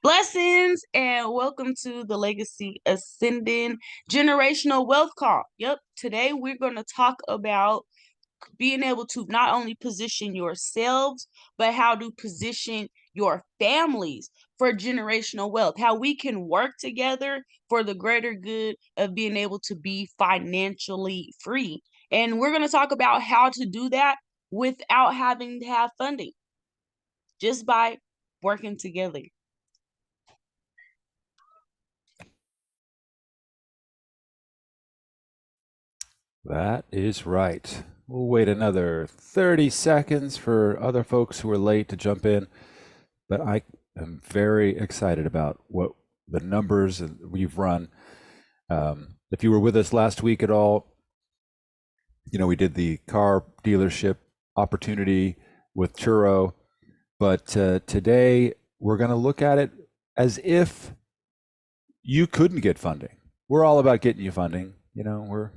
Blessings and welcome to the Legacy Ascending Generational Wealth Call. Yep, today we're going to talk about being able to not only position yourselves, but how to position your families for generational wealth, how we can work together for the greater good of being able to be financially free. And we're going to talk about how to do that without having to have funding, just by working together. That is right. We'll wait another 30 seconds for other folks who are late to jump in, but I am very excited about what the numbers we've run. If you were with us last week at all, we did the car dealership opportunity with Turo, but today we're going to look at it as if you couldn't get funding. We're all about getting you funding. We're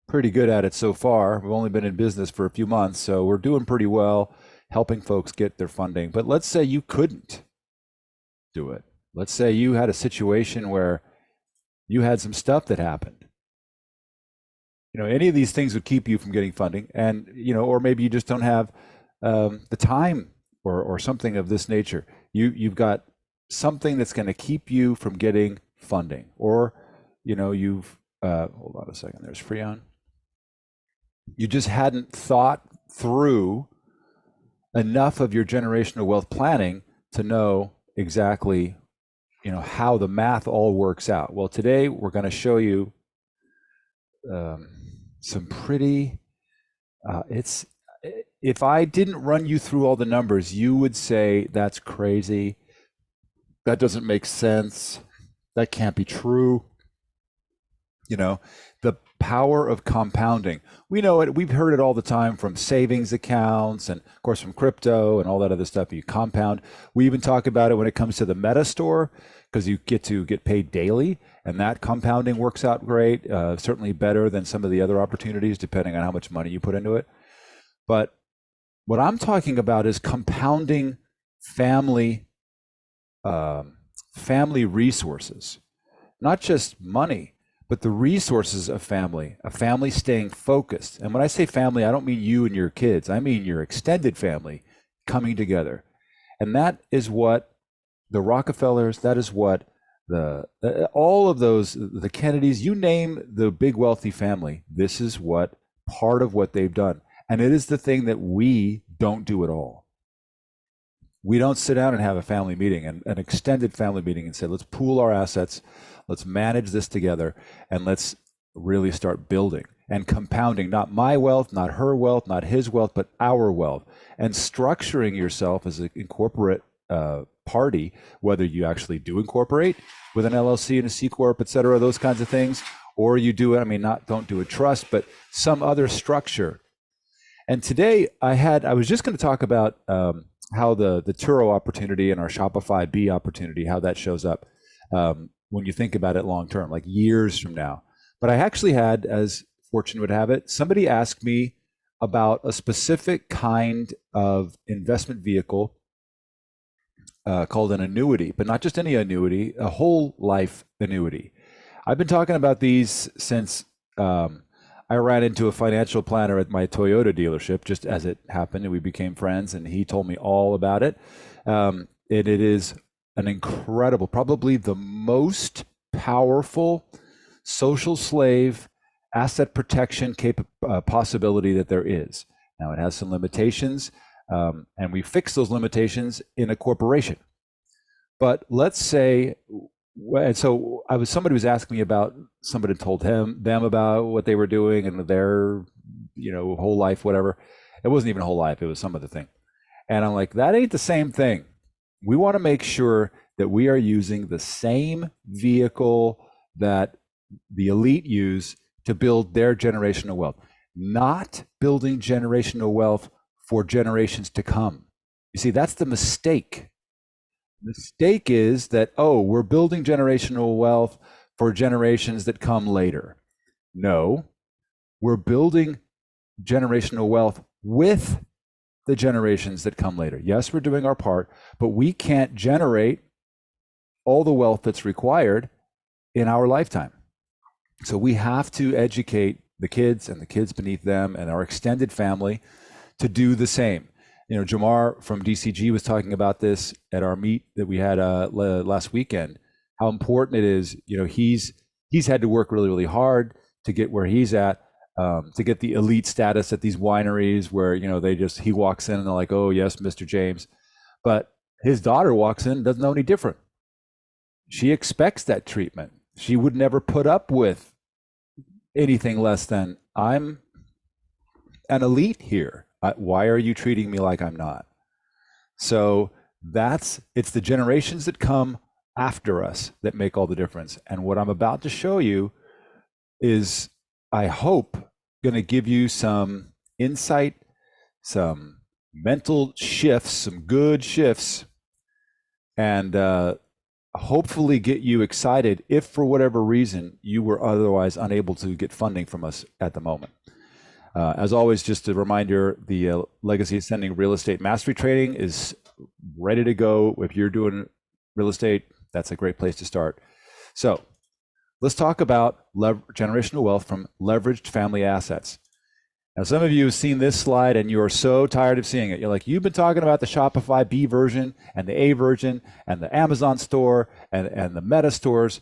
pretty good at it so far. We've only been in business for a few months, so we're doing pretty well helping folks get their funding. But let's say you couldn't do it. Let's say you had a situation where you had some stuff that happened. Any of these things would keep you from getting funding, and or maybe you just don't have the time or something of this nature. You've got something that's going to keep you from getting funding, or you've hold on a second. There's Freon. You just hadn't thought through enough of your generational wealth planning to know exactly, how the math all works out. Well, today we're going to show you some pretty. If I didn't run you through all the numbers, you would say that's crazy. That doesn't make sense. That can't be true. The power of compounding. We know it. We've heard it all the time from savings accounts and, of course, from crypto and all that other stuff. You compound. We even talk about it when it comes to the Meta store because you get paid daily, and that compounding works out great. Certainly better than some of the other opportunities, depending on how much money you put into it. But what I'm talking about is compounding family resources, not just money, but the resources of family, a family staying focused. And when I say family, I don't mean you and your kids. I mean your extended family coming together. And that is what the Rockefellers, that is what all of those, the Kennedys, you name the big wealthy family, this is what part of what they've done. And it is the thing that we don't do at all. We don't sit down and have a family meeting, an extended family meeting, and say, let's pool our assets, let's manage this together, and let's really start building and compounding, not my wealth, not her wealth, not his wealth, but our wealth, and structuring yourself as an incorporate party, whether you actually do incorporate with an LLC and a C Corp, et cetera, those kinds of things, or you do it, don't do a trust, but some other structure. And today I was just going to talk about how the Turo opportunity and our Shopify B opportunity, how that shows up when you think about it long term, like years from now. But I actually had, as fortune would have it, somebody ask me about a specific kind of investment vehicle called an annuity, but not just any annuity, a whole life annuity. I've been talking about these since I ran into a financial planner at my Toyota dealership, just as it happened, and we became friends, and he told me all about it. It is an incredible, probably the most powerful social slave asset protection possibility that there is. Now, it has some limitations, and we fix those limitations in a corporation. But let's say, and so somebody was asking me about, somebody told them about what they were doing and their, whole life, whatever. It wasn't even a whole life. It was some other thing. And I'm like, that ain't the same thing. We want to make sure that we are using the same vehicle that the elite use to build their generational wealth, not building generational wealth for generations to come. You see, that's the mistake. The mistake is that, we're building generational wealth for generations that come later. No, we're building generational wealth with the generations that come later. Yes, we're doing our part, but we can't generate all the wealth that's required in our lifetime. So we have to educate the kids and the kids beneath them and our extended family to do the same. You know, Jamar from DCG was talking about this at our meet that we had last weekend, how important it is. You know, he's had to work really, really hard to get where he's at, to get the elite status at these wineries where, you know, he walks in and they're like, oh, yes, Mr. James. But his daughter walks in and doesn't know any different. She expects that treatment. She would never put up with anything less than, I'm an elite here. Why are you treating me like I'm not? So it's the generations that come after us that make all the difference. And what I'm about to show you is, I hope, going to give you some insight, some mental shifts, some good shifts, and hopefully get you excited if for whatever reason you were otherwise unable to get funding from us at the moment. As always, just a reminder, the Legacy Ascending Real Estate Mastery Training is ready to go. If you're doing real estate, that's a great place to start. So let's talk about generational wealth from leveraged family assets. Now, some of you have seen this slide and you are so tired of seeing it. You're like, you've been talking about the Shopify B version and the A version and the Amazon store and the Meta stores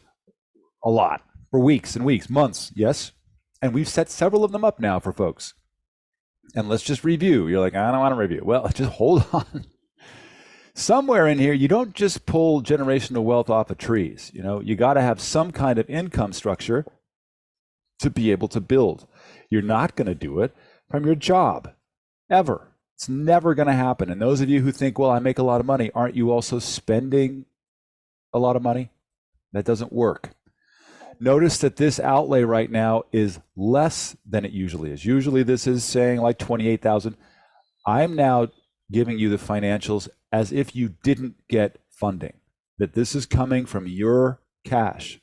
a lot for weeks and weeks, months, yes? And we've set several of them up now for folks. And let's just review. You're like, I don't want to review. Well, just hold on. Somewhere in here, you don't just pull generational wealth off of trees. You know, you got to have some kind of income structure to be able to build. You're not going to do it from your job, ever. It's never going to happen. And those of you who think, well, I make a lot of money, aren't you also spending a lot of money? That doesn't work. Notice that this outlay right now is less than it usually is. Usually this is saying like 28,000. I'm now giving you the financials as if you didn't get funding, that this is coming from your cash.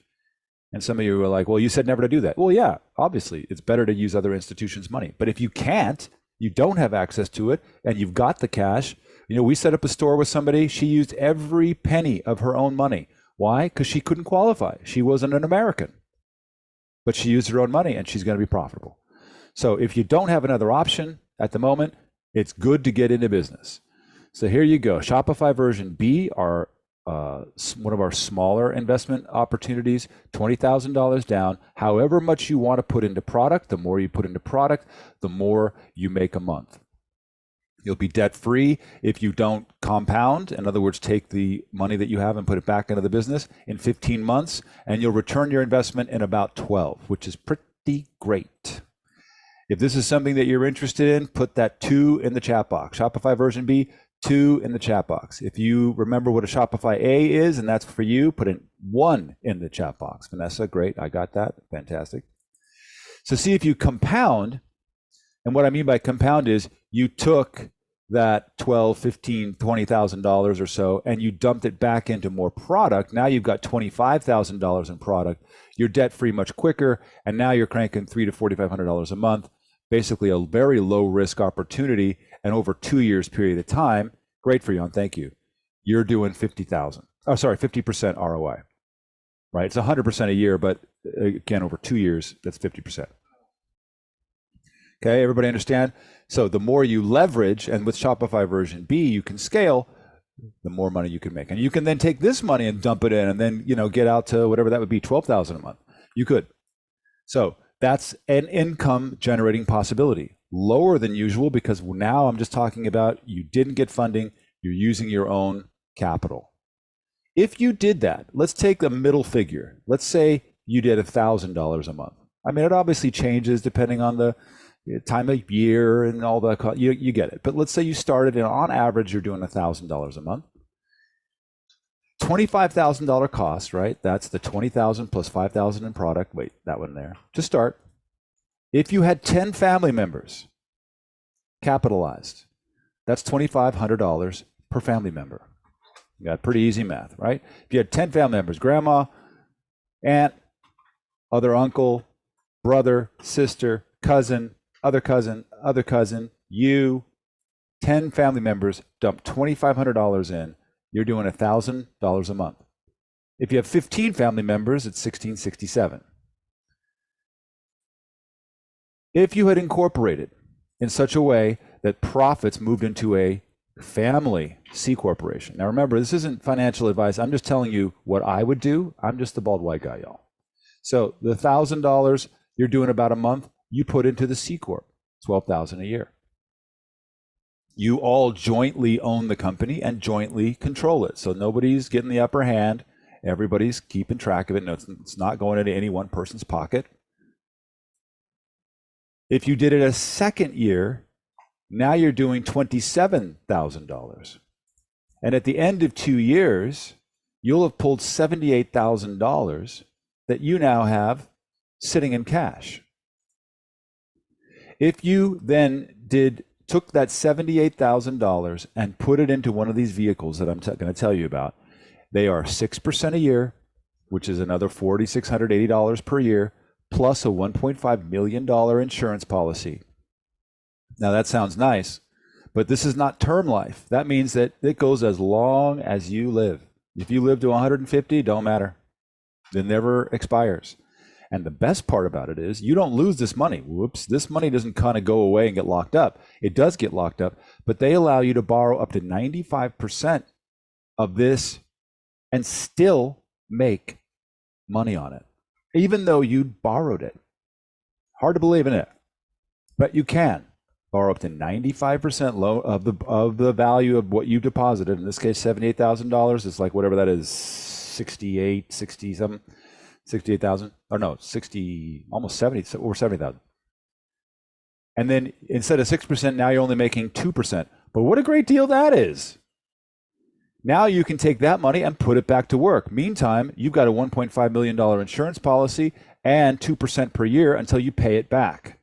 And some of you are like, well, you said never to do that. Well, yeah, obviously it's better to use other institutions' money. But if you can't, you don't have access to it, and you've got the cash. You know, we set up a store with somebody. She used every penny of her own money. Why? Because she couldn't qualify. She wasn't an American, but she used her own money and she's going to be profitable. So if you don't have another option at the moment, it's good to get into business. So here you go. Shopify version B are one of our smaller investment opportunities, $20,000 down. However much you want to put into product, the more you put into product, the more you make a month. You'll be debt-free if you don't compound. In other words, take the money that you have and put it back into the business in 15 months, and you'll return your investment in about 12, which is pretty great. If this is something that you're interested in, put that 2 in the chat box. Shopify version B, 2 in the chat box. If you remember what a Shopify A is, and that's for you, put in 1 in the chat box. Vanessa, great, I got that, fantastic. So see if you compound, and what I mean by compound is you took that $12, $15, $20,000 or so, and you dumped it back into more product. Now you've got $25,000 in product. You're debt-free much quicker, and now you're cranking $300 to $4,500 a month. Basically, a very low-risk opportunity, and over 2 years period of time. Great for you, and thank you. You're doing 50% ROI, right? It's 100% a year, but again, over 2 years, that's 50%. Okay, everybody understand? So the more you leverage, and with Shopify version B, you can scale, the more money you can make. And you can then take this money and dump it in and then, get out to whatever that would be, 12,000 a month. You could. So that's an income generating possibility. Lower than usual, because now I'm just talking about you didn't get funding, you're using your own capital. If you did that, let's take the middle figure. Let's say you did $1,000 a month. I mean, it obviously changes depending on the time of year and all that. You get it. But let's say you started, and on average, you're doing $1,000 a month. $25,000 cost, right? That's the $20,000 plus $5,000 in product. Wait, that one there. To start, if you had 10 family members capitalized, that's $2,500 per family member. You got pretty easy math, right? If you had 10 family members, grandma, aunt, other uncle, brother, sister, cousin, other cousin, you, 10 family members, dump $2,500 in, you're doing $1,000 a month. If you have 15 family members, it's $1,667. If you had incorporated in such a way that profits moved into a family C corporation. Now remember, this isn't financial advice. I'm just telling you what I would do. I'm just the bald white guy, y'all. So the $1,000 you're doing about a month, you put into the C corp, $12,000 a year. You all jointly own the company and jointly control it. So nobody's getting the upper hand. Everybody's keeping track of it. No, it's not going into any one person's pocket. If you did it a second year, now you're doing $27,000. And at the end of 2 years, you'll have pulled $78,000 that you now have sitting in cash. If you then took that $78,000 and put it into one of these vehicles that I'm going to tell you about, they are 6% a year, which is another $4,680 per year, plus a $1.5 million insurance policy. Now that sounds nice, but this is not term life. That means that it goes as long as you live. If you live to 150, don't matter. It never expires. And the best part about it is you don't lose this money. Whoops, this money doesn't kind of go away and get locked up. It does get locked up, but they allow you to borrow up to 95% of this and still make money on it, even though you borrowed it. Hard to believe in it, but you can borrow up to 95% loan of the value of what you deposited. In this case, $78,000 is like whatever that is, 68,000, or no, 60, almost 70, over 70,000. And then instead of 6%, now you're only making 2%. But what a great deal that is. Now you can take that money and put it back to work. Meantime, you've got a $1.5 million insurance policy and 2% per year until you pay it back.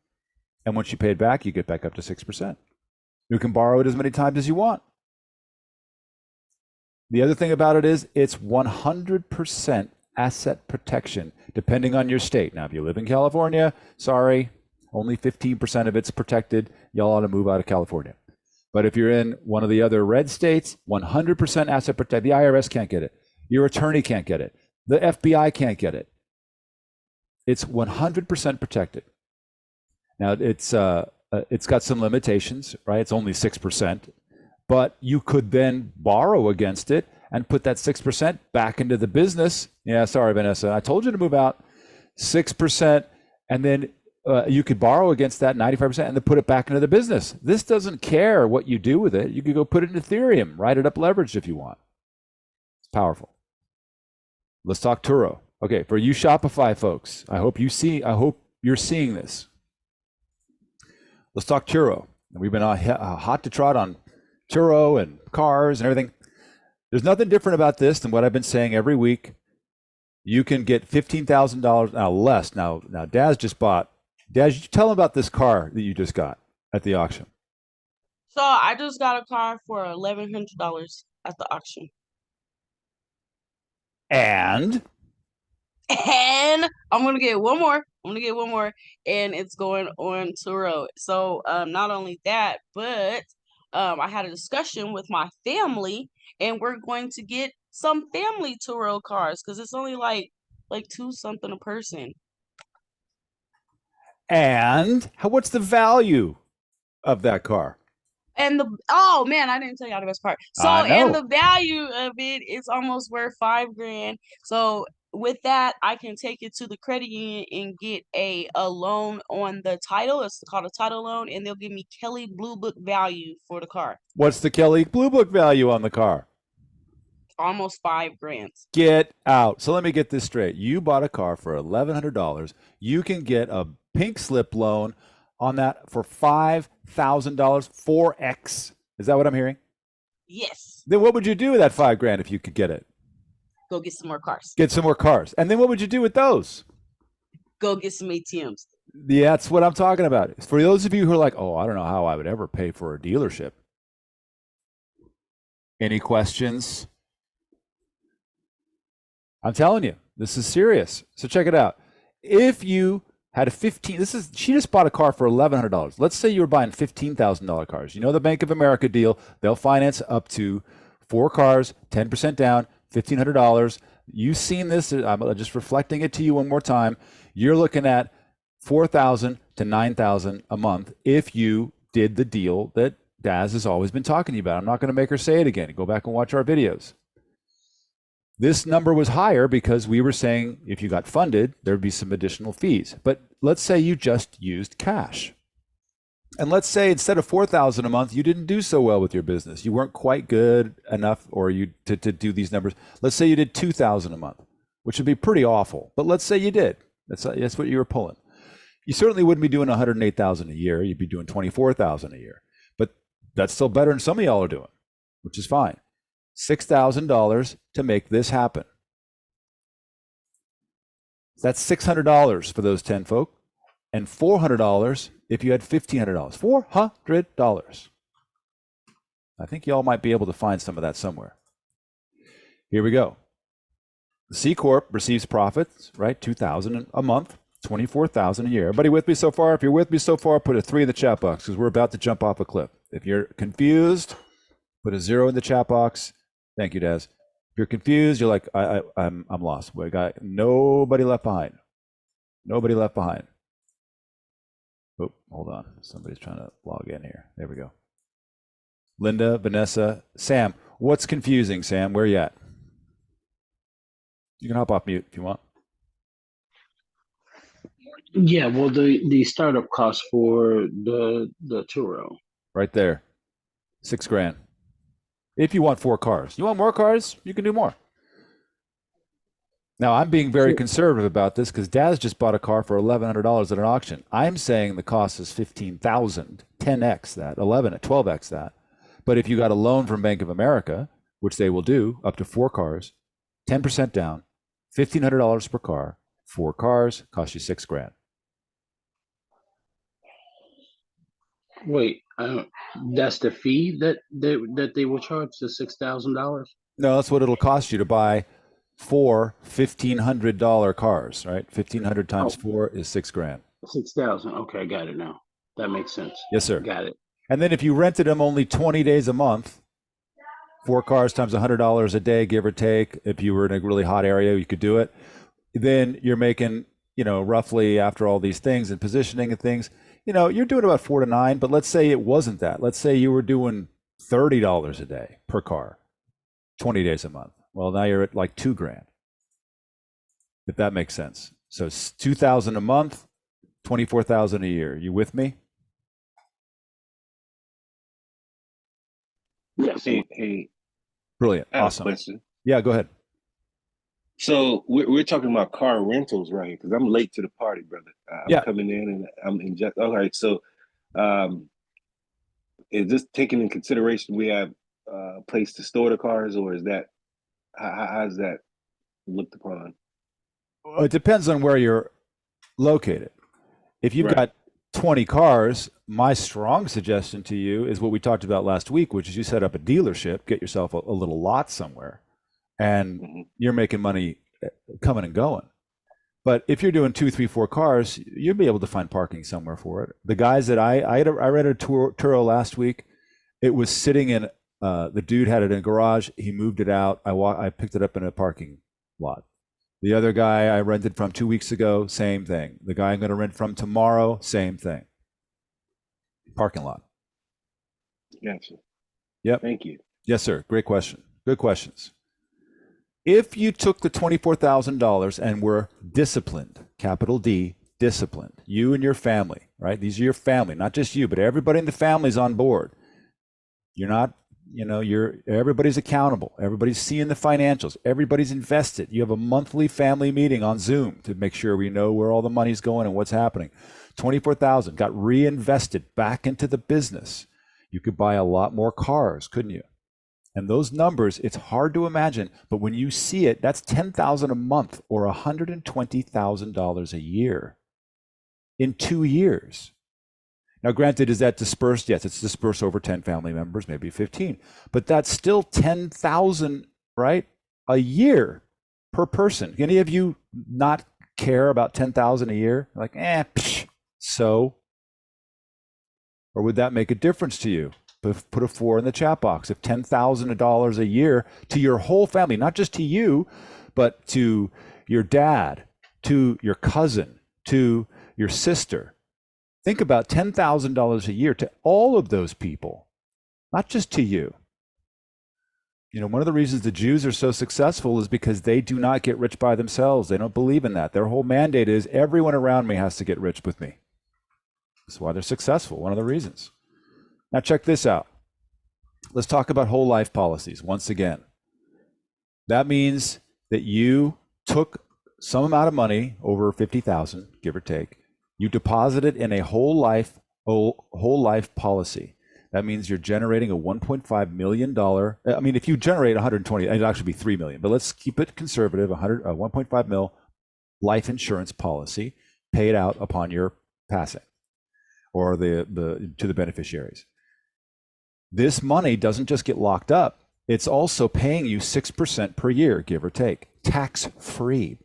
And once you pay it back, you get back up to 6%. You can borrow it as many times as you want. The other thing about it is it's 100% asset protection, depending on your state. Now, if you live in California, sorry, only 15% of it's protected. Y'all ought to move out of California. But if you're in one of the other red states, 100% asset protected. The IRS can't get it. Your attorney can't get it. The FBI can't get it. It's 100% protected. Now, it's got some limitations, right? It's only 6%, but you could then borrow against it and put that 6% back into the business. Yeah, sorry, Vanessa, I told you to move out. 6%, and then you could borrow against that 95% and then put it back into the business. This doesn't care what you do with it. You could go put it in Ethereum, write it up leveraged if you want. It's powerful. Let's talk Turo. Okay, for you Shopify folks, I hope you're seeing this. Let's talk Turo. We've been hot to trot on Turo and cars and everything. There's nothing different about this than what I've been saying every week. You can get $15,000 now less. Now Daz just bought. Daz, you tell him about this car that you just got at the auction. So I just got a car for $1,100 at the auction. And I'm gonna get one more. And it's going on Turo. So not only that, but I had a discussion with my family, and we're going to get some family Turo cars because it's only like $2 something a person. And what's the value of that car? And oh man, I didn't tell y'all the best part. So and the value of it is almost worth $5,000. So with that, I can take it to the credit union and get a loan on the title. It's called a title loan, and they'll give me Kelley Blue Book value for the car. What's the Kelley Blue Book value on the car? Almost $5,000. Get out. So let me get this straight. You bought a car for $1,100. You can get a pink slip loan on that for $5,000, 4x. Is that what I'm hearing? Yes. Then what would you do with that $5,000 if you could get it? Go get some more cars. Get some more cars. And then what would you do with those? Go get some ATMs. Yeah, that's what I'm talking about. For those of you who are like, oh, I don't know how I would ever pay for a dealership. Any questions? I'm telling you, this is serious. So check it out. If you had she just bought a car for $1,100. Let's say you were buying $15,000 cars. You know the Bank of America deal, they'll finance up to 4 cars, 10% down, $1,500. You've seen this. I'm just reflecting it to you one more time. You're looking at 4,000 to 9,000 a month if you did the deal that Daz has always been talking to you about. I'm not going to make her say it again. Go back and watch our videos. This number was higher because we were saying if you got funded, there'd be some additional fees. But let's say you just used cash. And let's say instead of 4,000 a month, you didn't do so well with your business. You weren't quite good enough or to do these numbers. Let's say you did 2,000 a month, which would be pretty awful. But let's say you did. That's what you were pulling. You certainly wouldn't be doing 108,000 a year. You'd be doing 24,000 a year. But that's still better than some of y'all are doing, which is fine. $6,000 to make this happen. That's $600 for those 10 folk, and $400 if you had $1,500. $400. I think y'all might be able to find some of that somewhere. Here we go. The C Corp receives profits, right? $2,000 a month, $24,000 a year. Everybody with me so far? If you're with me so far, put a 3 in the chat box because we're about to jump off a cliff. If you're confused, put a 0 in the chat box. Thank you, Daz. If you're confused, you're like, I'm lost. We got nobody left behind. Nobody left behind. Oh, hold on. Somebody's trying to log in here. There we go. Linda, Vanessa, Sam. What's confusing, Sam? Where are you at? You can hop off mute if you want. Yeah, well, the startup cost for the Turo. Right there. $6,000. If you want 4 cars. You want more cars? You can do more. Now, I'm being very conservative about this because Daz just bought a car for $1,100 at an auction. I'm saying the cost is $15,000, 10x that, 12x that. But if you got a loan from Bank of America, which they will do, up to 4 cars, 10% down, $1,500 per car, 4 cars, cost you $6,000. Wait, that's the fee that they will charge, the $6,000? No, that's what it'll cost you to buy 4 $1,500 cars, right? 1,500 times 4 is $6,000. 6,000. Okay, got it now. That makes sense. Yes, sir. Got it. And then if you rented them only 20 days a month, 4 cars times $100 a day, give or take. If you were in a really hot area, you could do it. Then you're making, roughly after all these things and positioning and things, you're doing about 4 to 9. But let's say it wasn't that. Let's say you were doing $30 a day per car, 20 days a month. Well, now you're at like $2,000, if that makes sense. So it's $2,000 a month, $24,000 a year. You with me? Yes. Hey, Brilliant. I have Awesome. a question. Yeah, go ahead. So we're talking about car rentals right here because I'm late to the party, brother. I'm coming in and I'm in just all right. So, is this taking in consideration we have a place to store the cars, or is that how's that looked upon? Well, it depends on where you're located. If you've got 20 cars, my strong suggestion to you is what we talked about last week, which is you set up a dealership, get yourself a little lot somewhere, and you're making money coming and going. But if you're doing 2, 3, 4 cars, you'll be able to find parking somewhere for it. The guys that I rented a Turo last week. It was sitting in the dude had it in a garage. He moved it out. I picked it up in a parking lot. The other guy I rented from 2 weeks ago, same thing. The guy I'm going to rent from tomorrow, same thing. Parking lot. Gotcha. Yep. Thank you. Yes, sir. Great question. Good questions. If you took the $24,000 and were disciplined, capital D, disciplined, you and your family, right? These are your family, not just you, but everybody in the family is on board. You're not, everybody's accountable. Everybody's seeing the financials. Everybody's invested. You have a monthly family meeting on Zoom to make sure we know where all the money's going and what's happening. 24,000 got reinvested back into the business. You could buy a lot more cars, couldn't you? And those numbers, it's hard to imagine, but when you see it, that's $10,000 a month or $120,000 a year in 2 years. Now, granted, is that dispersed? Yes, it's dispersed over 10 family members, maybe 15, but that's still 10,000, right? A year per person. Any of you not care about 10,000 a year? Like, so? Or would that make a difference to you? Put a 4 in the chat box. If $10,000 a year to your whole family, not just to you, but to your dad, to your cousin, to your sister. Think about $10,000 a year to all of those people, not just to you. You know, one of the reasons the Jews are so successful is because they do not get rich by themselves. They don't believe in that. Their whole mandate is everyone around me has to get rich with me. That's why they're successful, one of the reasons. Now check this out. Let's talk about whole life policies once again. That means that you took some amount of money, over 50,000, give or take, you deposit it in a whole life policy. That means you're generating a $1.5 million. I mean, if you generate 120, it'd actually be 3 million, but let's keep it conservative, 1.5 mil life insurance policy paid out upon your passing or to the beneficiaries. This money doesn't just get locked up. It's also paying you 6% per year, give or take, tax-free,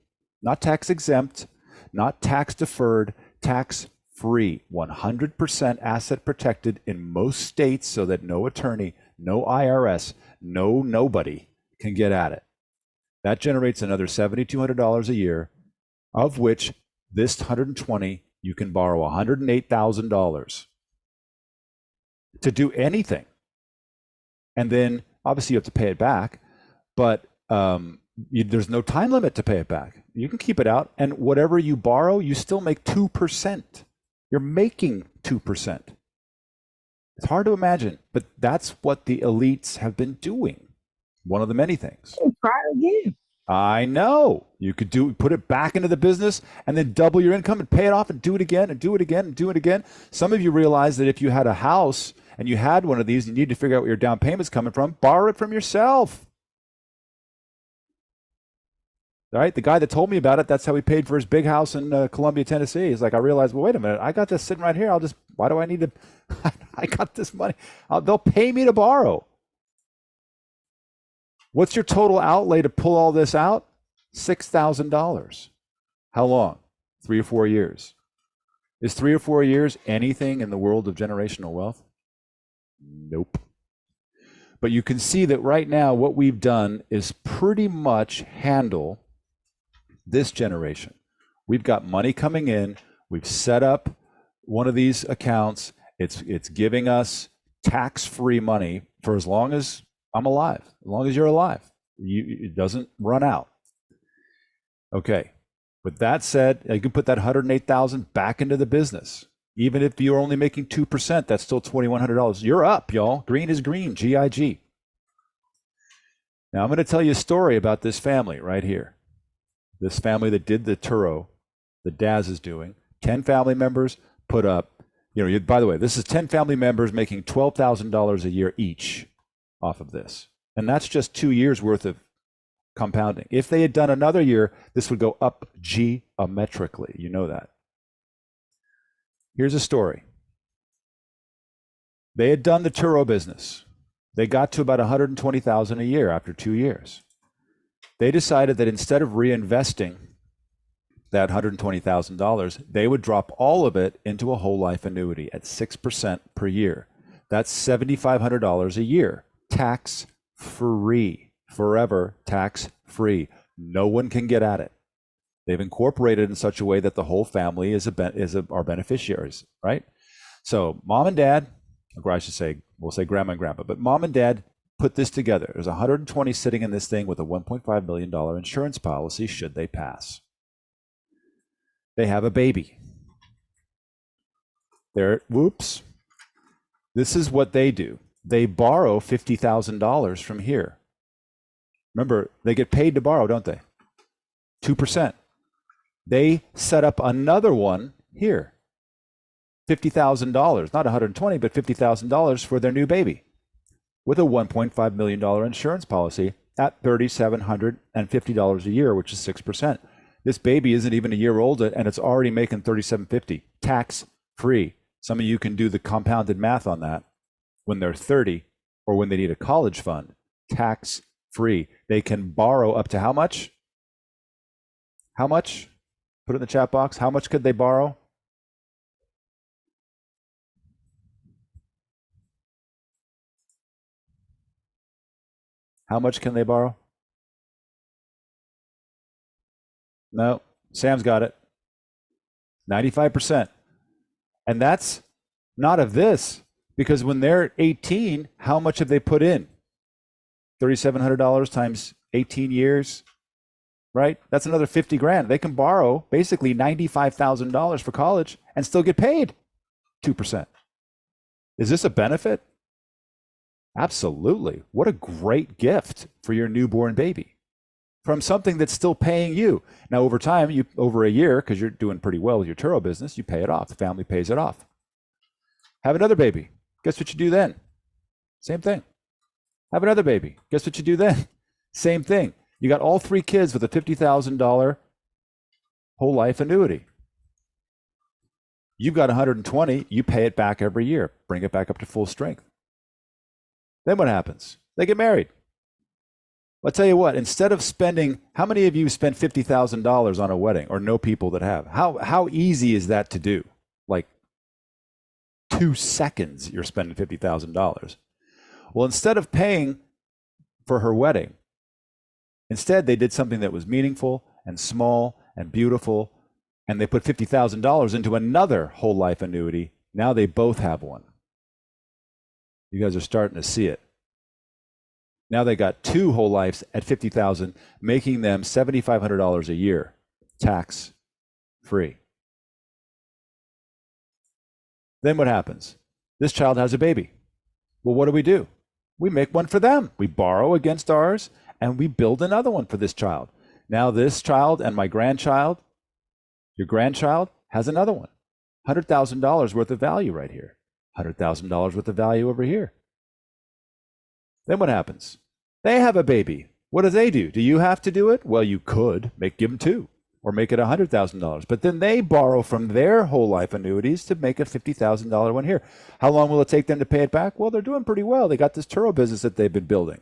not tax exempt, not tax deferred, tax-free, 100% asset protected in most states so that no attorney, no IRS, nobody can get at it. That generates another $7,200 a year, of which this 120, you can borrow $108,000 to do anything. And then obviously you have to pay it back, but there's no time limit to pay it back. You can keep it out, and whatever you borrow, you still make 2%. You're making 2%. It's hard to imagine, but that's what the elites have been doing. One of the many things. Try again. I know. You could put it back into the business and then double your income and pay it off and do it again and do it again and do it again. Some of you realize that if you had a house and you had one of these and you need to figure out where your down payment's coming from, borrow it from yourself. All right, the guy that told me about it, that's how he paid for his big house in Columbia, Tennessee. He's like, I realized, well, wait a minute, I got this sitting right here. Why do I need to, I got this money. They'll pay me to borrow. What's your total outlay to pull all this out? $6,000. How long? 3 or 4 years. Is 3 or 4 years anything in the world of generational wealth? Nope. But you can see that right now what we've done is pretty much handle this generation. We've got money coming in. We've set up one of these accounts. It's giving us tax-free money for as long as I'm alive, as long as you're alive. It doesn't run out. Okay. With that said, you can put that $108,000 back into the business. Even if you're only making 2%, that's still $2,100. You're up, y'all. Green is green, GIG. Now I'm going to tell you a story about this family right here. This family that did the Turo, that Daz is doing. 10 family members put up, by the way, this is 10 family members making $12,000 a year each off of this. And that's just 2 years worth of compounding. If they had done another year, this would go up geometrically. You know that. Here's a story. They had done the Turo business. They got to about $120,000 a year after 2 years. They decided that instead of reinvesting that $120,000, they would drop all of it into a whole life annuity at 6% per year. That's $7,500 a year, tax free, forever tax free. No one can get at it. They've incorporated in such a way that the whole family are beneficiaries, right? So mom and dad, or I should say, we'll say grandma and grandpa, but mom and dad put this together. There's 120 sitting in this thing with a $1.5 million insurance policy should they pass. They have a baby. Whoops. This is what they do. They borrow $50,000 from here. Remember, they get paid to borrow, don't they? 2%. They set up another one here. $50,000, not 120, but $50,000 for their new baby with a $1.5 million insurance policy at $3,750 a year, which is 6%. This baby isn't even a year old and it's already making $3,750 tax free. Some of you can do the compounded math on that when they're 30 or when they need a college fund, tax free. They can borrow up to how much? How much? Put it in the chat box. How much could they borrow? How much can they borrow? No, Sam's got it. 95%. And that's not of this, because when they're 18, how much have they put in? $3,700 times 18 years, right? That's another 50 grand. They can borrow basically $95,000 for college and still get paid 2%. Is this a benefit? Absolutely. What a great gift for your newborn baby from something that's still paying you. Now, over time, over a year, because you're doing pretty well with your Turo business, you pay it off. The family pays it off. Have another baby. Guess what you do then? Same thing. Have another baby. Guess what you do then? Same thing. You got all 3 kids with a $50,000 whole life annuity. You've got 120, you pay it back every year. Bring it back up to full strength. Then what happens? They get married. I'll tell you what, instead of spending, how many of you spent $50,000 on a wedding or know people that have? How easy is that to do? Like 2 seconds, you're spending $50,000. Well, instead of paying for her wedding, instead they did something that was meaningful and small and beautiful, and they put $50,000 into another whole life annuity. Now they both have one. You guys are starting to see it. Now they got 2 whole lives at $50,000, making them $7,500 a year, tax free. Then what happens? This child has a baby. Well, what do? We make one for them. We borrow against ours, and we build another one for this child. Now this child and my grandchild, your grandchild, has another one. $100,000 worth of value right here. $100,000 worth of value over here. Then what happens? They have a baby. What do? Do you have to do it? Well, you could give them 2 or make it $100,000. But then they borrow from their whole life annuities to make a $50,000 one here. How long will it take them to pay it back? Well, they're doing pretty well. They got this Turo business that they've been building.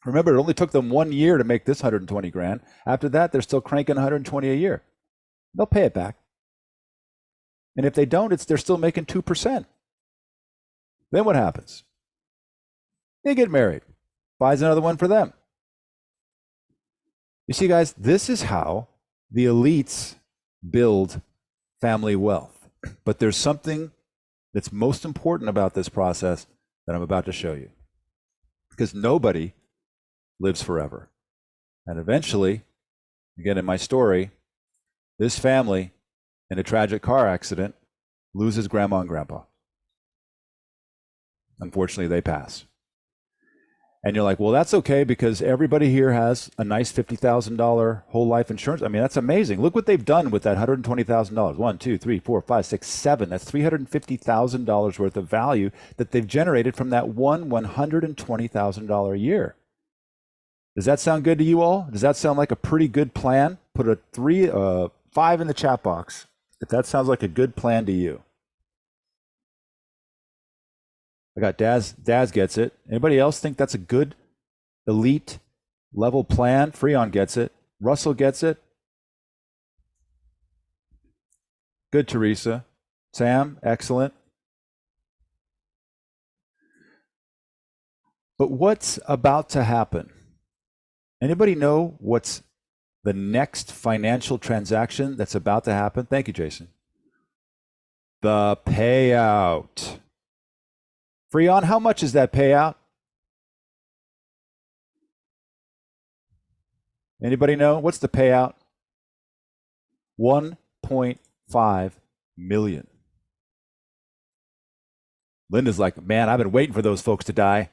Remember, it only took them 1 year to make this 120 grand. After that, they're still cranking 120 a year. They'll pay it back. And if they don't, they're still making 2%. Then what happens? They get married. Buys another one for them. You see, guys, this is how the elites build family wealth. But there's something that's most important about this process that I'm about to show you. Because nobody lives forever. And eventually, again, in my story, this family, in a tragic car accident, loses grandma and grandpa. Unfortunately, they pass. And you're like, well, that's okay because everybody here has a nice $50,000 whole life insurance. I mean, that's amazing. Look what they've done with that $120,000. 1, 2, 3, 4, 5, 6, 7. That's $350,000 worth of value that they've generated from that one $120,000 a year. Does that sound good to you all? Does that sound like a pretty good plan? Put a 5 in the chat box if that sounds like a good plan to you. I got Daz gets it. Anybody else think that's a good elite level plan? Freon gets it. Russell gets it. Good, Teresa. Sam, excellent. But what's about to happen? Anybody know what's the next financial transaction that's about to happen? Thank you, Jason. The payout. Freon, how much is that payout? Anybody know? What's the payout? $1.5 million. Linda's like, man, I've been waiting for those folks to die.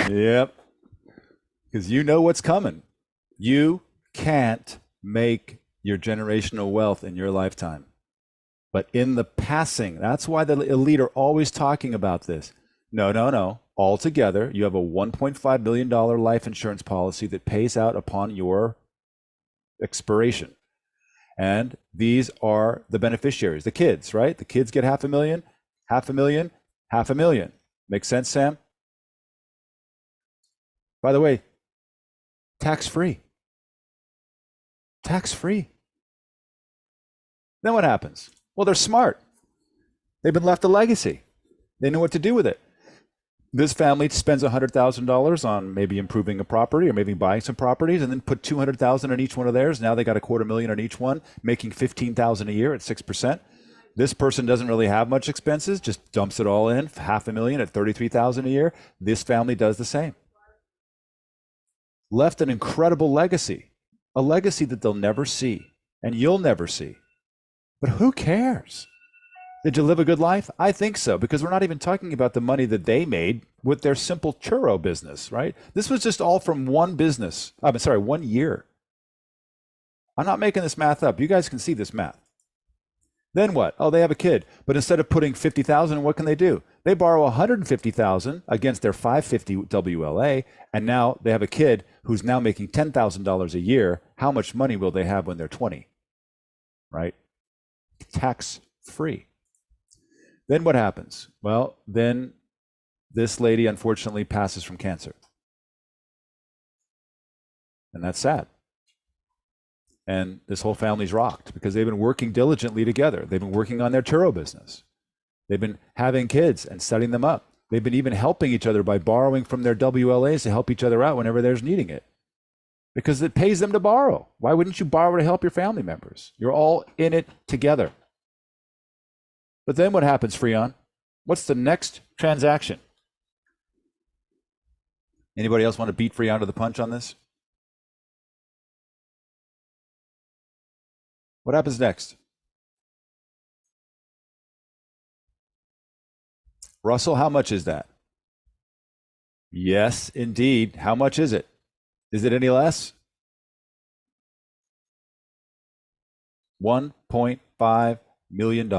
Yep. Because you know what's coming. You can't make your generational wealth in your lifetime. But in the passing, that's why the elite are always talking about this. No. All together, you have a $1.5 million life insurance policy that pays out upon your expiration. And these are the beneficiaries, the kids, right? The kids get $500,000, $500,000, $500,000. Make sense, Sam? By the way, tax-free. Tax-free. Then what happens? Well, they're smart. They've been left a legacy. They know what to do with it. This family spends $100,000 on maybe improving a property or maybe buying some properties, and then put $200,000 on each one of theirs. Now they got $250,000 on each one, making $15,000 a year at 6%. This person doesn't really have much expenses, just dumps it all in, $500,000 at $33,000 a year. This family does the same. Left an incredible legacy, a legacy that they'll never see and you'll never see. But who cares? Did you live a good life? I think so, because we're not even talking about the money that they made with their simple churro business, right? This was just all from one business. 1 year. I'm not making this math up. You guys can see this math. Then what? Oh, they have a kid. But instead of putting $50,000, what can they do? They borrow $150,000 against their $550 WLA, and now they have a kid who's now making $10,000 a year. How much money will they have when they're 20? Right? Tax free. Then what happens? Well, then this lady unfortunately passes from cancer. And that's sad. And this whole family's rocked because they've been working diligently together. They've been working on their churro business. They've been having kids and setting them up. They've been even helping each other by borrowing from their WLAs to help each other out whenever there's needing it. Because it pays them to borrow. Why wouldn't you borrow to help your family members? You're all in it together. But then what happens, Freon? What's the next transaction? Anybody else want to beat Freon to the punch on this? What happens next? Russell, how much is that? Yes, indeed. How much is it? Is it any less? $1.5 million.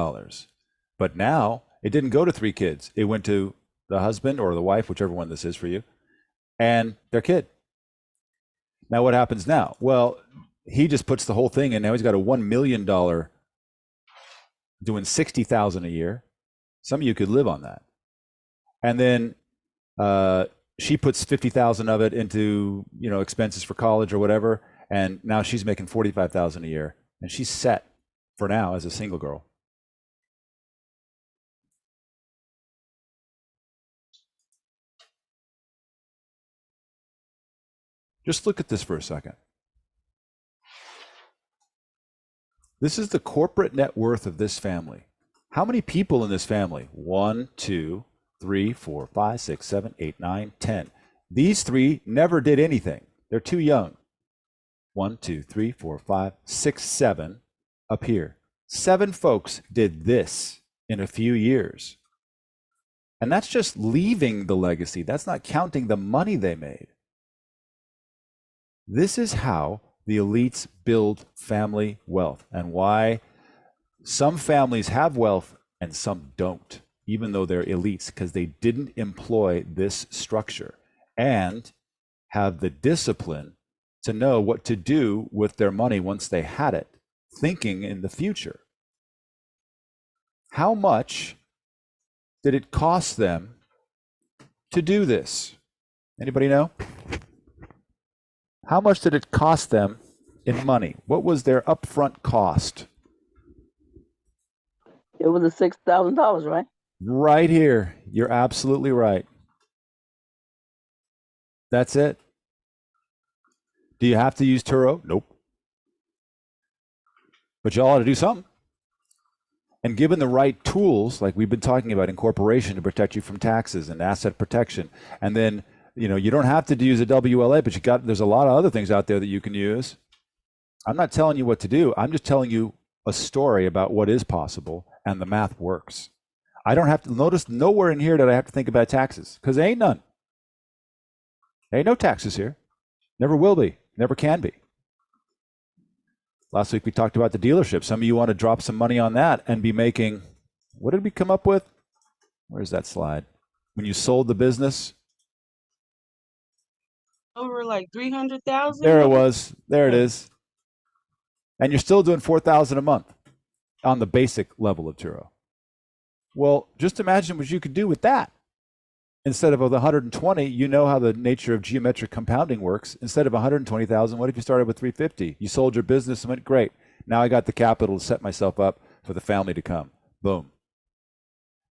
But now it didn't go to 3 kids. It went to the husband or the wife, whichever one this is for you, and their kid. Now what happens now? Well, he just puts the whole thing in. Now he's got a $1 million doing $60,000 a year. Some of you could live on that. And then she puts 50,000 of it into, expenses for college or whatever. And now she's making 45,000 a year, and she's set for now as a single girl. Just look at this for a second. This is the corporate net worth of this family. How many people in this family? 1, 2, 3, 4, 5, 6, 7, 8, 9, 10. These 3 never did anything. They're too young. 1, 2, 3, 4, 5, 6, 7 up here. 7 folks did this in a few years. And that's just leaving the legacy. That's not counting the money they made. This is how the elites build family wealth, and why some families have wealth and some don't, even though they're elites, because they didn't employ this structure and have the discipline to know what to do with their money once they had it, thinking in the future. How much did it cost them to do this? Anybody know? How much did it cost them in money? What was their upfront cost? It was a $6,000, right? Right here. You're absolutely right. That's it. Do you have to use Turo? Nope. But you all ought to do something. And given the right tools, like we've been talking about, incorporation to protect you from taxes and asset protection, and then you don't have to use a WLA, but there's a lot of other things out there that you can use. I'm not telling you what to do. I'm just telling you a story about what is possible, and the math works. I don't have to notice nowhere in here that I have to think about taxes, because there ain't none. There ain't no taxes here. Never will be. Never can be. Last week we talked about the dealership. Some of you want to drop some money on that and be making, what did we come up with? Where's that slide? When you sold the business? Over like 300,000. There it was. There it is. And you're still doing $4,000 a month on the basic level of Turo. Well, just imagine what you could do with that. Instead of the 120, you know how the nature of geometric compounding works. Instead of 120,000, what if you started with 350? You sold your business and went, great. Now I got the capital to set myself up for the family to come. Boom.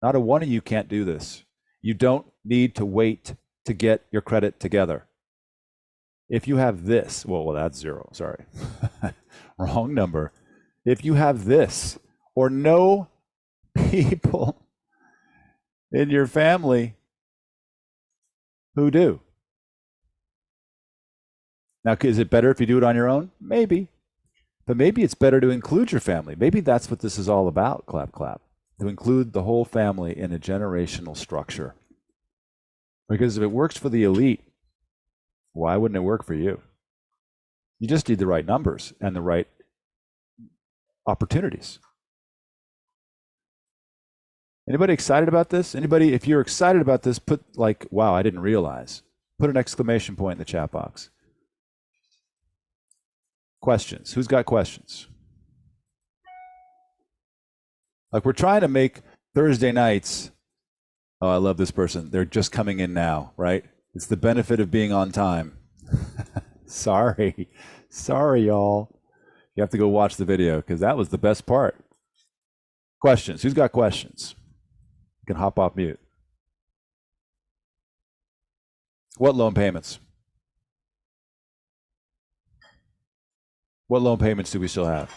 Not a one of you can't do this. You don't need to wait to get your credit together. If you have this, well, that's zero. Sorry. Wrong number. If you have this or no people in your family who do. Now, is it better if you do it on your own? Maybe. But maybe it's better to include your family. Maybe that's what this is all about, clap, clap. To include the whole family in a generational structure. Because if it works for the elite, why wouldn't it work for you? You just need the right numbers and the right opportunities. Anybody excited about this? Anybody, if you're excited about this, put like, wow, I didn't realize. Put an exclamation point in the chat box. Questions? Who's got questions? Like, we're trying to make Thursday nights. Oh, I love this person. They're just coming in now, right? It's the benefit of being on time. Sorry, y'all. You have to go watch the video because that was the best part. Questions? Who's got questions? You can hop off mute. What loan payments? What loan payments do we still have?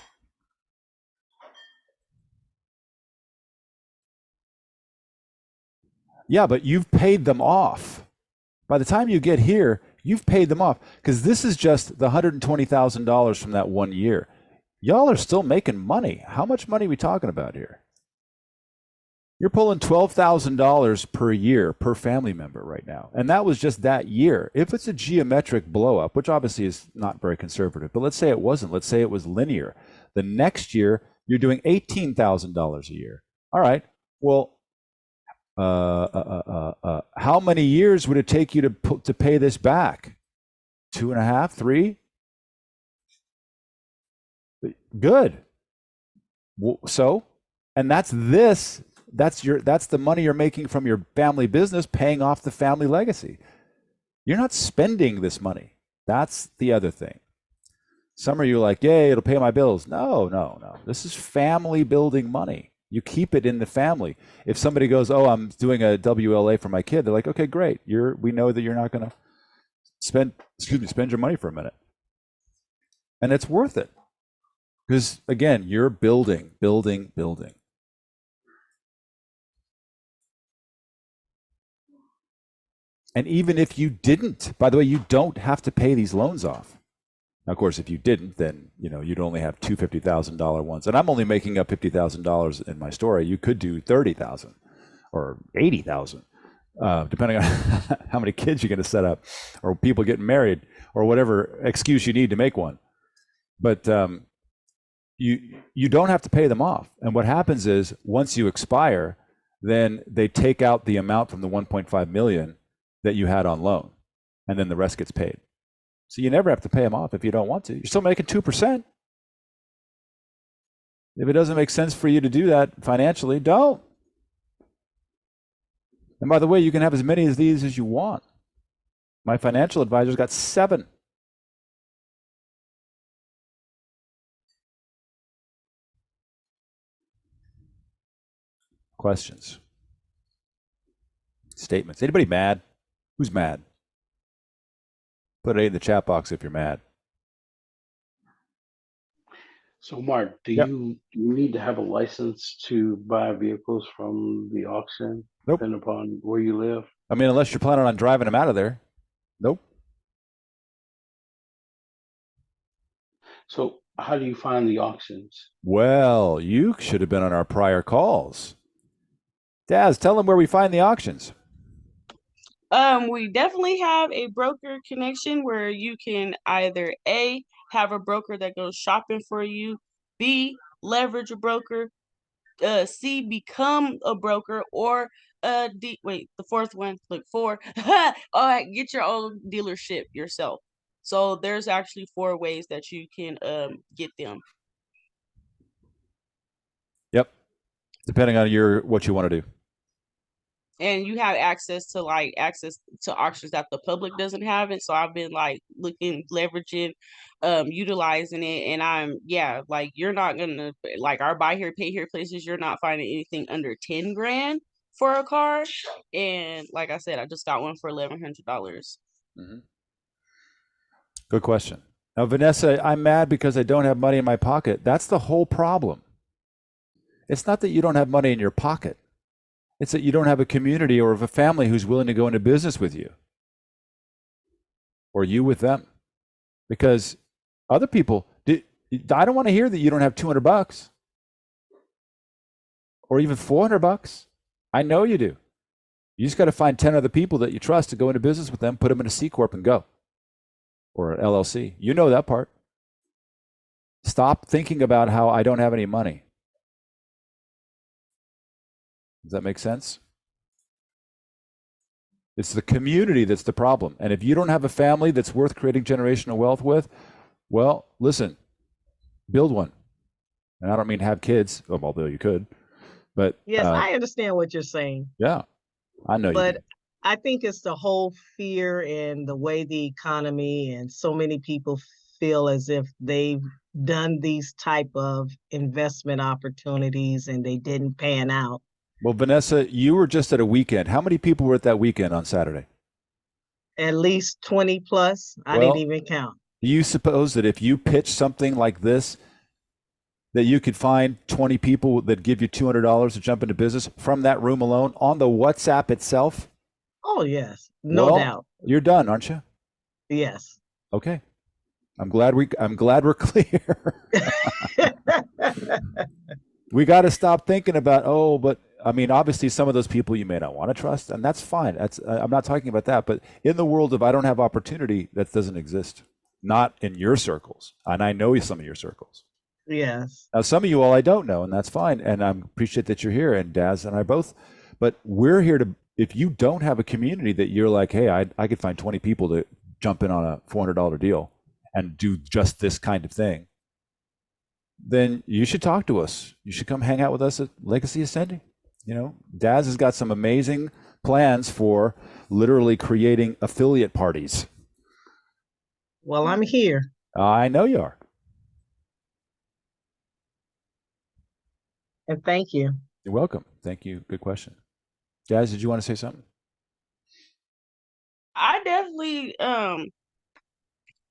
Yeah, but you've paid them off. By the time you get here, you've paid them off because this is just the $120,000 from that 1 year. Y'all are still making money. How much money are we talking about here? You're pulling $12,000 per year per family member right now. And that was just that year. If it's a geometric blow up, which obviously is not very conservative, but let's say it wasn't. Let's say it was linear. The next year, you're doing $18,000 a year. All right. Well, how many years would it take you to pay this back? 2.5, 3? Good. So, and that's the money you're making from your family business, paying off the family legacy. You're not spending this money. That's the other thing. Some of you are like, yay, it'll pay my bills. No. This is family building money. You keep it in the family. If somebody goes, oh, I'm doing a WLA for my kid, they're like, okay, great. We know that you're not going to spend your money for a minute. And it's worth it. Because again, you're building. And even if you didn't, by the way, you don't have to pay these loans off. Now, of course, if you didn't, then you'd only have two $50,000 ones. And I'm only making up $50,000 in my story. You could do 30,000 or 80,000, depending on how many kids you're going to set up, or people getting married, or whatever excuse you need to make one. But you don't have to pay them off. And what happens is once you expire, then they take out the amount from the 1.5 million that you had on loan, and then the rest gets paid. So you never have to pay them off if you don't want to. You're still making 2%. If it doesn't make sense for you to do that financially, don't. And by the way, you can have as many of these as you want. My financial advisor's got 7. Questions? Statements? Anybody mad? Who's mad? Put it in the chat box if you're mad. So, Mark, do Yep. you need to have a license to buy vehicles from the auction, Nope. depending upon where you live? I mean, unless you're planning on driving them out of there. Nope. So, how do you find the auctions? Well, you should have been on our prior calls. Daz, tell them where we find the auctions. We definitely have a broker connection where you can either A, have a broker that goes shopping for you, B, leverage a broker, C, become a broker, or D, wait, the fourth one, look, 4, get your own dealership yourself. So there's actually 4 ways that you can get them. Yep. Depending on what you want to do. And you have access to auctions that the public doesn't have it. So I've been looking, leveraging, utilizing it. And you're not gonna, our buy here, pay here places, you're not finding anything under 10 grand. for a car, and like I said, I just got one for $1,100. Mm-hmm. Good question. Now, Vanessa, I'm mad because I don't have money in my pocket. That's the whole problem. It's not that you don't have money in your pocket. It's that you don't have a community or a family who's willing to go into business with you, or you with them. Because other people, I don't want to hear that you don't have $200 or even $400. I know you do. You just got to find 10 other people that you trust to go into business with them, put them in a C Corp and go, or an LLC. You know that part. Stop thinking about how I don't have any money. Does that make sense? It's the community that's the problem. And if you don't have a family that's worth creating generational wealth with, well, listen, build one. And I don't mean have kids, although you could. But yes, I understand what you're saying. Yeah, I know. But I think it's the whole fear and the way the economy and so many people feel as if they've done these type of investment opportunities and they didn't pan out. Well, Vanessa, you were just at a weekend. How many people were at that weekend on Saturday? At least 20 plus. I didn't even count. Do you suppose that if you pitch something like this, that you could find 20 people that give you $200 to jump into business from that room alone on the WhatsApp itself? Oh, yes. No doubt. You're done, aren't you? Yes. Okay. I'm glad we're clear. We got to stop thinking about, but I mean, obviously some of those people you may not want to trust, and that's fine. I'm not talking about that, but in the world of I don't have opportunity, that doesn't exist. Not in your circles. And I know some of your circles. Yes. Now, some of you all I don't know, and that's fine. And I appreciate that you're here, and Daz and I both. But we're here to, if you don't have a community that you're like, hey, I could find 20 people to jump in on a $400 deal and do just this kind of thing, then you should talk to us. You should come hang out with us at Legacy Ascending. You know, Daz has got some amazing plans for literally creating affiliate parties. Well, I'm here. I know you are. And thank you. You're welcome. Thank you. Good question. Daz, did you want to say something? I definitely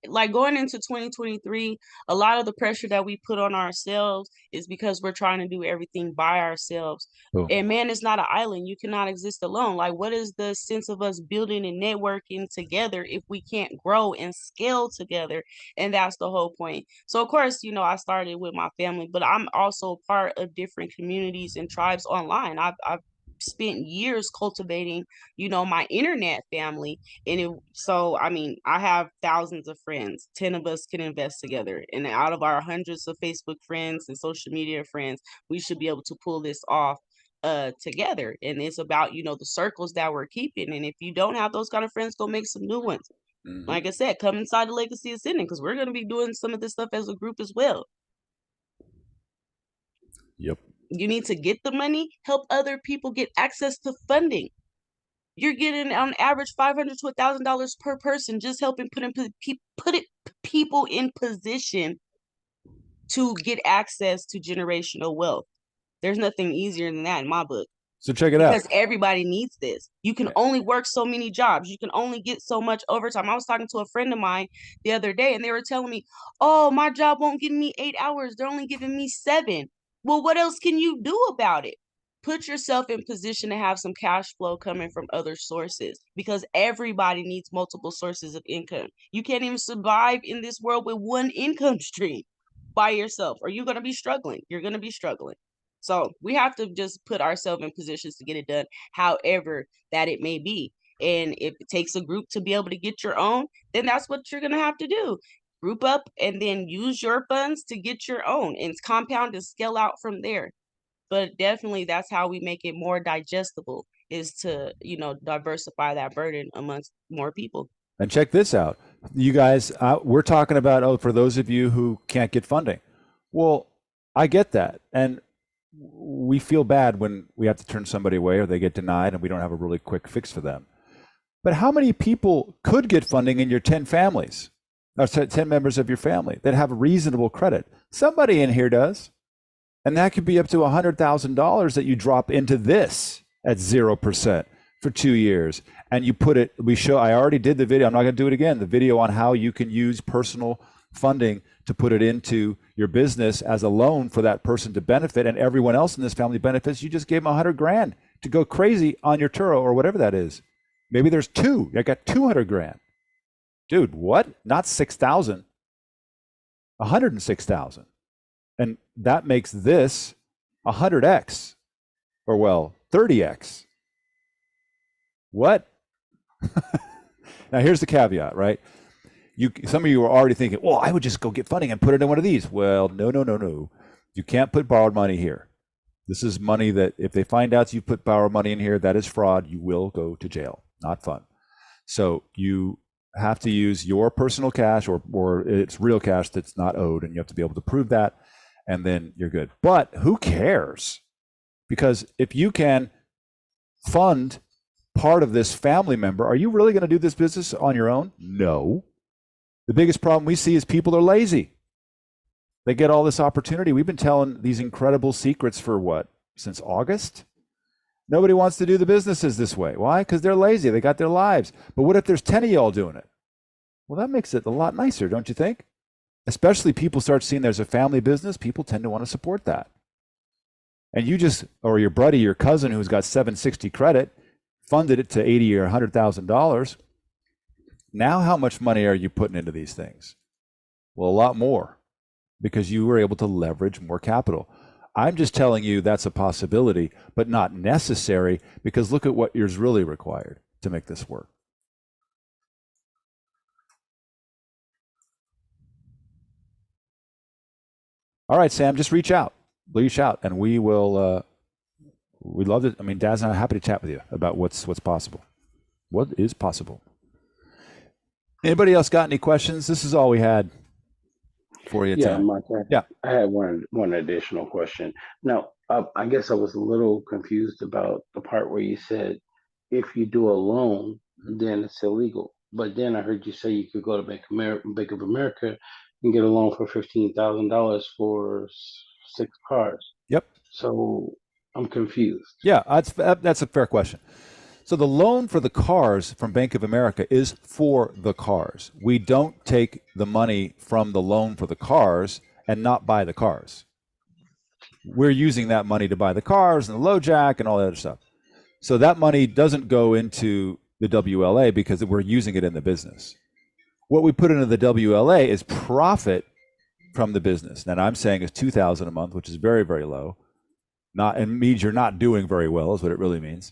like going into 2023, a lot of the pressure that we put on ourselves is because we're trying to do everything by ourselves. Boom. And man, it's not an island. You cannot exist alone. Like, what is the sense of us building and networking together if we can't grow and scale together? And that's the whole point. So of course, you know, I started with my family, but I'm also part of different communities and tribes online. I've spent years cultivating, you know, my internet family. So I mean, I have thousands of friends. 10 of us can invest together, and out of our hundreds of Facebook friends and social media friends, we should be able to pull this off together. And it's about, you know, the circles that we're keeping. And if you don't have those kind of friends, go make some new ones. Like I said, come inside the Legacy Ascending, because we're going to be doing some of this stuff as a group as well. Yep. You need to get the money, help other people get access to funding. You're getting on average $500 to $1,000 per person, just helping put people in position to get access to generational wealth. There's nothing easier than that in my book. So check it out. Because everybody needs this. You can only work so many jobs. You can only get so much overtime. I was talking to a friend of mine the other day, and they were telling me, oh, my job won't give me 8 hours. They're only giving me 7. Well, what else can you do about it? Put yourself in position to have some cash flow coming from other sources, because everybody needs multiple sources of income. You can't even survive in this world with one income stream by yourself, or you're going to be struggling. You're going to be struggling. So we have to just put ourselves in positions to get it done, however that it may be. And if it takes a group to be able to get your own, then that's what you're going to have to do. Group up and then use your funds to get your own, and compound and scale out from there. But definitely that's how we make it more digestible, is to, you know, diversify that burden amongst more people. And check this out. You guys, we're talking about, for those of you who can't get funding. Well, I get that. And we feel bad when we have to turn somebody away or they get denied and we don't have a really quick fix for them. But how many people could get funding in your 10 families, or 10 members of your family that have reasonable credit? Somebody in here does. And that could be up to $100,000 that you drop into this. at 0% for 2 years. And you put it, I already did the video. I'm not going to do it again. The video on how you can use personal funding to put it into your business as a loan for that person to benefit, and everyone else in this family benefits. You just gave them $100,000 to go crazy on your Turo or whatever that is. Maybe there's two. I got $200,000. Dude, what? Not 6,000. 106,000. And that makes this 100x, or well, 30x. What? Now here's the caveat, right? Some of you are already thinking, well, I would just go get funding and put it in one of these. Well, no. You can't put borrowed money here. This is money that if they find out you put borrowed money in here, that is fraud. You will go to jail. Not fun. So you have to use your personal cash, or it's real cash that's not owed, and you have to be able to prove that, and then you're good. But who cares? Because if you can fund part of this family member, are you really going to do this business on your own? No. The biggest problem we see is people are lazy. They get all this opportunity. We've been telling these incredible secrets for what? Since August? Nobody wants to do the businesses this way. Why? Because they're lazy. They got their lives. But what if there's 10 of y'all doing it? Well, that makes it a lot nicer, don't you think? Especially people start seeing there's a family business, people tend to want to support that. And you just, or your buddy, your cousin who's got 760 credit, funded it to $80,000 or $100,000. Now how much money are you putting into these things? Well, a lot more, because you were able to leverage more capital. I'm just telling you that's a possibility, but not necessary, because look at what is really required to make this work. All right, Sam, just reach out, and we will, we'd love to. I mean, Daz and I are happy to chat with you about what's possible. What is possible? Anybody else got any questions? This is all we had for you. Yeah, Tim. Mike, I had one additional question. Now, I guess I was a little confused about the part where you said if you do a loan, then it's illegal. But then I heard you say you could go to Bank of America and get a loan for $15,000 for 6 cars. Yep. So I'm confused. Yeah, that's a fair question. So the loan for the cars from Bank of America is for the cars. We don't take the money from the loan for the cars and not buy the cars. We're using that money to buy the cars and the LoJack and all that other stuff. So that money doesn't go into the WLA because we're using it in the business. What we put into the WLA is profit from the business. And I'm saying is $2,000 a month, which is very, very low. It means you're not doing very well is what it really means.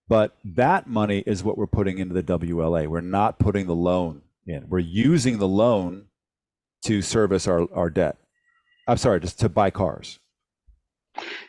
But that money is what we're putting into the WLA. We're not putting the loan in. We're using the loan to service our debt. I'm sorry, just to buy cars.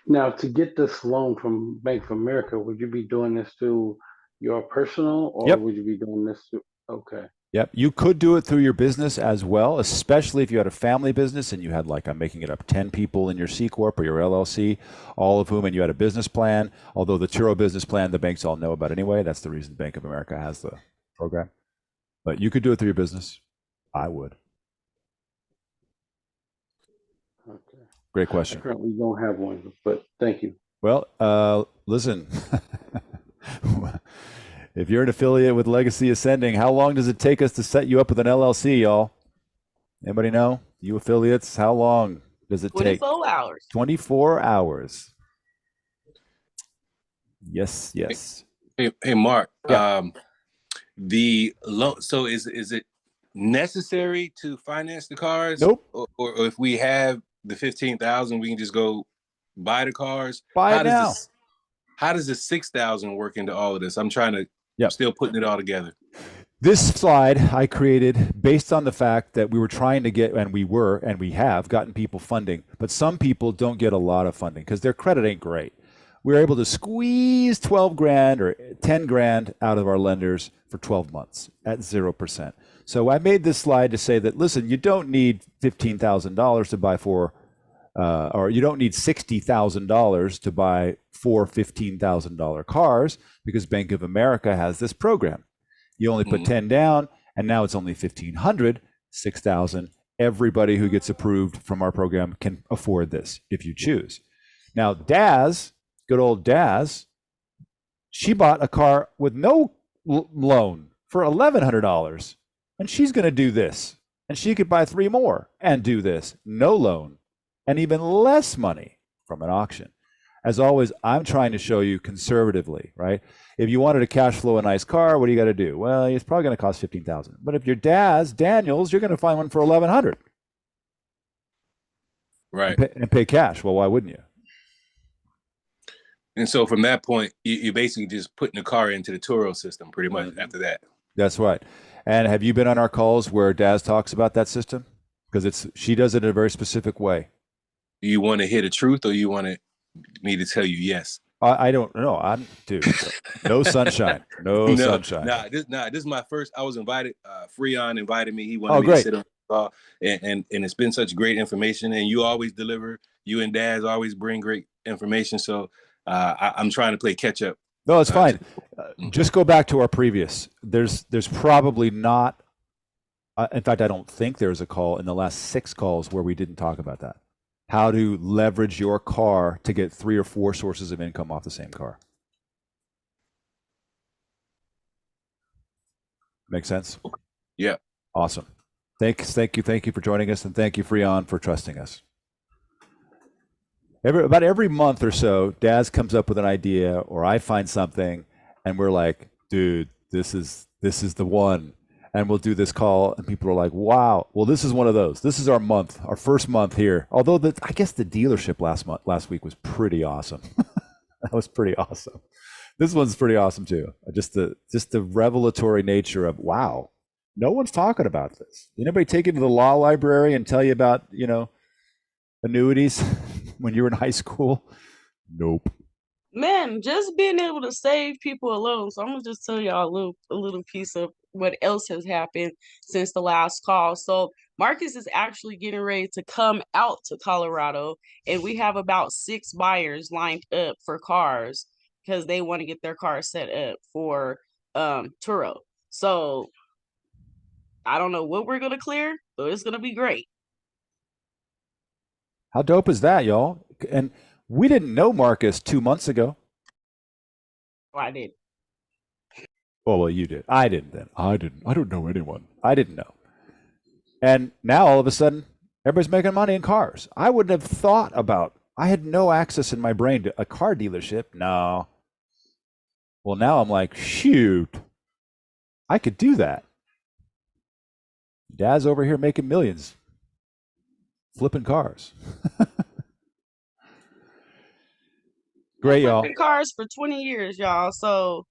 Now, to get this loan from Bank of America, would you be doing this through your personal, or would you be doing this through? Okay. Yep. You could do it through your business as well, especially if you had a family business and you had, like, I'm making it up, 10 people in your C Corp or your LLC, all of whom, and you had a business plan, although the Turo business plan, the banks all know about anyway. That's the reason Bank of America has the program. But you could do it through your business. I would. Okay. Great question. I currently don't have one, but thank you. Well, listen, if you're an affiliate with Legacy Ascending, how long does it take us to set you up with an LLC, y'all? Anybody know? You affiliates, how long does it take? 24 hours. 24 hours. Yes. Hey, Mark. Yeah. The loan. So is it necessary to finance the cars? Nope. Or if we have the 15,000, we can just go buy the cars. Buy it now. How does the 6,000 work into all of this? I'm trying to still putting it all together. This slide I created based on the fact that we were trying to get, and we have gotten people funding, but some people don't get a lot of funding because their credit ain't great. We were able to squeeze 12 grand or 10 grand out of our lenders for 12 months at 0%. So I made this slide to say that, listen, you don't need $15,000 to buy or you don't need $60,000 to buy 4 $15,000 cars, because Bank of America has this program. You only put 10 down, and now it's only 1,500, 6,000. Everybody who gets approved from our program can afford this if you choose. Now, Daz, good old Daz, She bought a car with no loan for $1,100, and she's going to do this. And she could buy 3 more and do this, no loan, and even less money from an auction. As always, I'm trying to show you conservatively, right? If you wanted to cash flow a nice car, what do you got to do? Well, it's probably going to cost $15,000. But if your dad's Daniel's, you're going to find one for $1,100 Right. and pay cash. Well, why wouldn't you? And so from that point, you're basically just putting the car into the Turo system pretty much after that. That's right. And have you been on our calls where Daz talks about that system? Because she does it in a very specific way. Do you want to hear the truth or you want me to tell you yes? I don't know. Dude, no sunshine. No sunshine. This is my first. I was invited. Freon invited me. He wanted me to sit on the call, and it's been such great information. And you always deliver. You and Daz always bring great information. So I'm trying to play catch up. No, it's fine. Just go back to our previous. There's probably not. In fact, I don't think there's a call in the last 6 calls where we didn't talk about that. How to leverage your car to get 3 or 4 sources of income off the same car. Make sense? Yeah. Awesome. Thank you for joining us, and thank you, Freon, for trusting us. About every month or so, Daz comes up with an idea, or I find something, and we're like, dude, this is the one. And we'll do this call, and people are like, wow, well, this is one of those. This is our month, our first month here. Although I guess the dealership last week was pretty awesome. That was pretty awesome. This one's pretty awesome too. Just the revelatory nature of, wow, no one's talking about this. Anybody take you to the law library and tell you about, annuities when you were in high school? Nope. Man, just being able to save people alone. So I'm gonna just tell y'all a little piece of what else has happened since the last call. So Marcus is actually getting ready to come out to Colorado, and we have about 6 buyers lined up for cars because they want to get their cars set up for Turo. So I don't know what we're gonna clear, but it's gonna be great. How dope is that, y'all? And we didn't know Marcus 2 months ago. Oh, I did. Well, you did. I didn't then. I didn't. I don't know anyone. I didn't know. And now all of a sudden, everybody's making money in cars. I wouldn't have thought about. I had no access in my brain to a car dealership. No. Well, now I'm like, shoot, I could do that. Dad's over here making millions, flipping cars. Great, y'all. Flipping cars for 20 years, y'all. So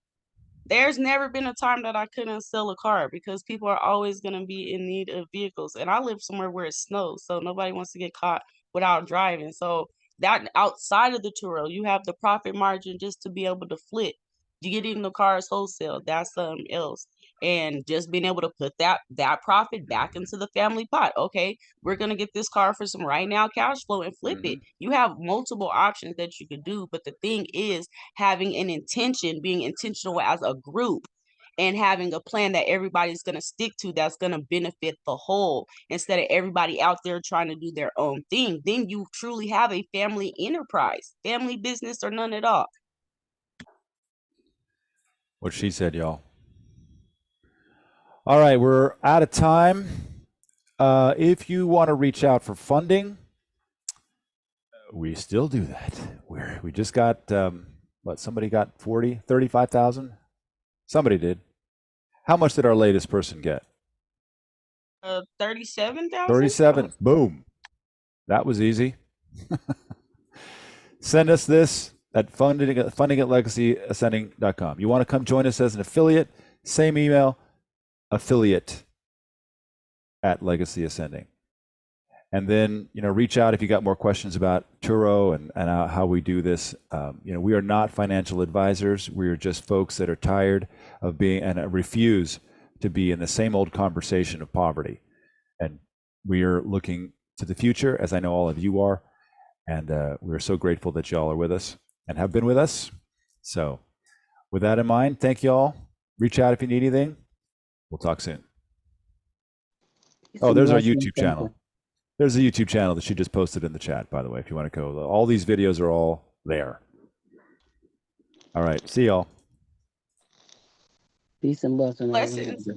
there's never been a time that I couldn't sell a car because people are always going to be in need of vehicles. And I live somewhere where it snows, so nobody wants to get caught without driving. So that outside of the Turo, you have the profit margin just to be able to flip. You get in the cars wholesale, that's something else. And just being able to put that profit back into the family pot. Okay, we're gonna get this car for some right now cash flow and flip it. You have multiple options that you could do, but the thing is having an intention, being intentional as a group, and having a plan that everybody's going to stick to that's going to benefit the whole instead of everybody out there trying to do their own thing. Then you truly have a family enterprise, family business or none at all. What she said, y'all. All right, we're out of time. If you want to reach out for funding, we still do that. We just got, somebody got 35,000? Somebody did. How much did our latest person get? 37,000. 37. Boom. That was easy. Send us this at funding at legacyascending.com. You want to come join us as an affiliate? Same email, affiliate at Legacy Ascending. And then, reach out if you got more questions about Turo and how we do this. We are not financial advisors. We are just folks that are tired of being and refuse to be in the same old conversation of poverty. And we are looking to the future, as I know all of you are. And we're so grateful that y'all are with us and have been with us. So with that in mind, thank y'all. Reach out if you need anything. We'll talk soon. Oh, there's our YouTube channel. There's a YouTube channel that she just posted in the chat, by the way, if you want to go. All these videos are all there. All right. See y'all. Peace and blessing, everyone. Blessings.